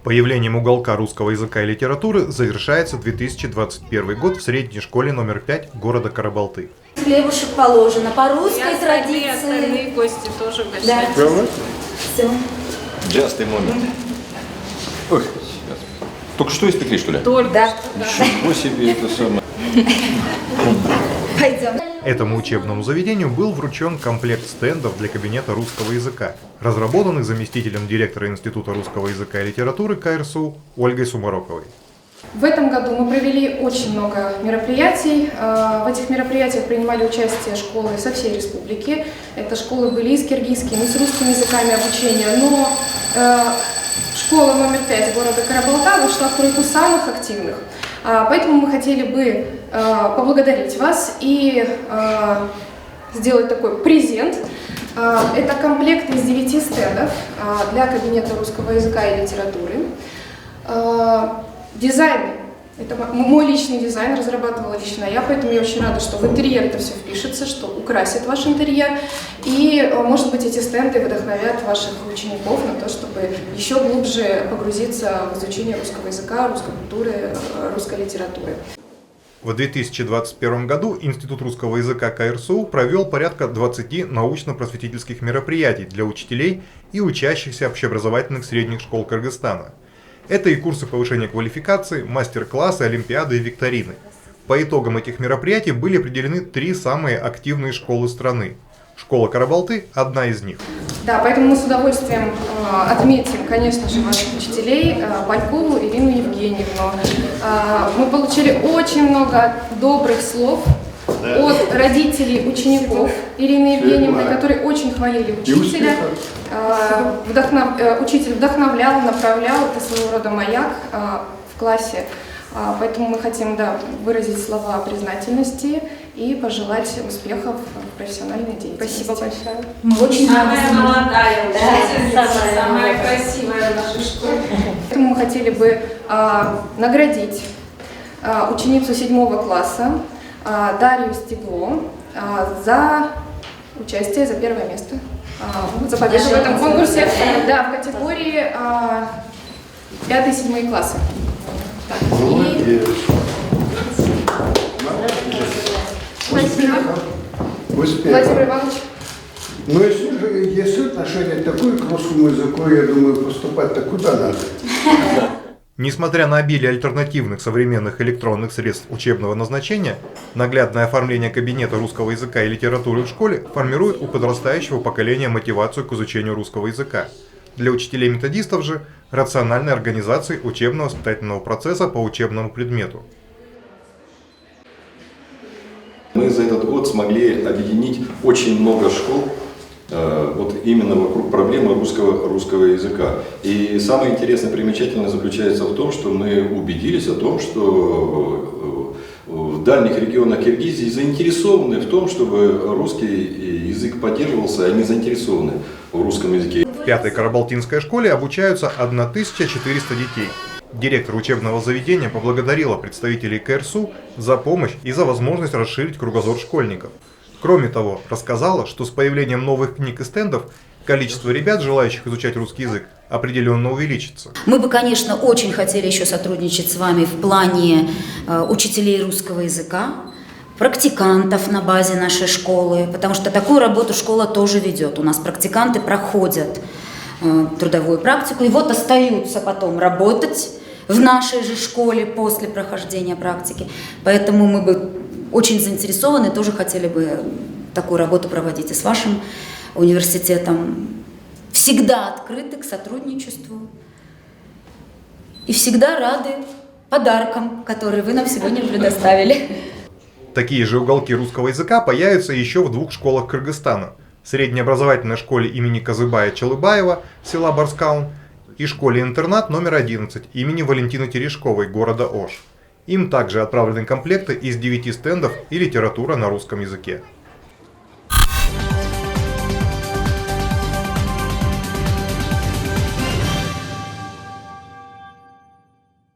Появлением уголка русского языка и литературы завершается 2021 год в средней школе номер 5 города Карабалты. Хлебушек положено по русской традиции. Остальные гости тоже угощаются. Да. Правда? Все. Just a moment. Ой, сейчас. Только что испекли, что ли? Только Да. Ничего себе это самое. Пойдем. Этому учебному заведению был вручен комплект стендов для кабинета русского языка, разработанный заместителем директора Института русского языка и литературы КРСУ Ольгой Сумароковой. В этом году мы провели очень много мероприятий. В этих мероприятиях принимали участие школы со всей республики. Это школы были и с киргизским, и с русскими языками обучения. Но школа номер 5 города Карабалта вошла в тройку самых активных. Поэтому мы хотели бы поблагодарить вас и сделать такой презент. Это комплект из 9 стендов для кабинета русского языка и литературы. Дизайн, это мой личный дизайн, разрабатывала лично я, поэтому я очень рада, что в интерьер это все впишется, что украсит ваш интерьер. И, может быть, эти стенды вдохновят ваших учеников на то, чтобы еще глубже погрузиться в изучение русского языка, русской культуры, русской литературы. В 2021 году Институт русского языка КРСУ провел порядка 20 научно-просветительских мероприятий для учителей и учащихся общеобразовательных средних школ Кыргызстана. Это и курсы повышения квалификации, мастер-классы, олимпиады и викторины. По итогам этих мероприятий были определены 3 самые активные школы страны. Школа Карабалты – одна из них. Да, поэтому мы с удовольствием отметим, конечно же, ваших учителей, Балькову Ирину Евгеньевну. Мы получили очень много добрых слов от родителей учеников Ирины Евгеньевны, которые очень хвалили учителя. Учитель вдохновлял, направлял, это своего рода маяк в классе. Поэтому мы хотим выразить слова признательности и пожелать успехов в профессиональной деятельности. Спасибо большое. Очень самая молодая да, самая красивая в нашей школе. Поэтому мы хотели бы наградить ученицу 7 класса Дарью Стегло за участие, за 1 место. За победу в этом конкурсе, да, в категории 5-7 классы. Так, и... Спасибо. Владимир Иванович. Ну, если отношение такое к русскому языку, я думаю, поступать-то куда надо? Несмотря на обилие альтернативных современных электронных средств учебного назначения, наглядное оформление кабинета русского языка и литературы в школе формирует у подрастающего поколения мотивацию к изучению русского языка. Для учителей-методистов же – рациональной организации учебно-воспитательного процесса по учебному предмету. Мы за этот год смогли объединить очень много школ вот именно вокруг проблемы русского языка. И самое интересное, примечательное заключается в том, что мы убедились о том, что в дальних регионах Киргизии заинтересованы в том, чтобы русский язык поддерживался, они заинтересованы в русском языке. В 5-й Карабалтинской школе обучаются 1400 детей. Директор учебного заведения поблагодарила представителей КРСУ за помощь и за возможность расширить кругозор школьников. Кроме того, рассказала, что с появлением новых книг и стендов количество ребят, желающих изучать русский язык, определенно увеличится. Мы бы, конечно, очень хотели еще сотрудничать с вами в плане учителей русского языка, практикантов на базе нашей школы, потому что такую работу школа тоже ведет. У нас практиканты проходят трудовую практику и вот остаются потом работать в нашей же школе после прохождения практики. Поэтому мы бы очень заинтересованы, тоже хотели бы такую работу проводить и с вашим университетом. Всегда открыты к сотрудничеству и всегда рады подаркам, которые вы нам сегодня предоставили. Такие же уголки русского языка появятся еще в 2 школах Кыргызстана. Среднеобразовательной школе имени Казыбая Чалыбаева, села Барскаун, и школе-интернат номер 11 имени Валентины Терешковой, города Ош. Им также отправлены комплекты из 9 стендов и литература на русском языке.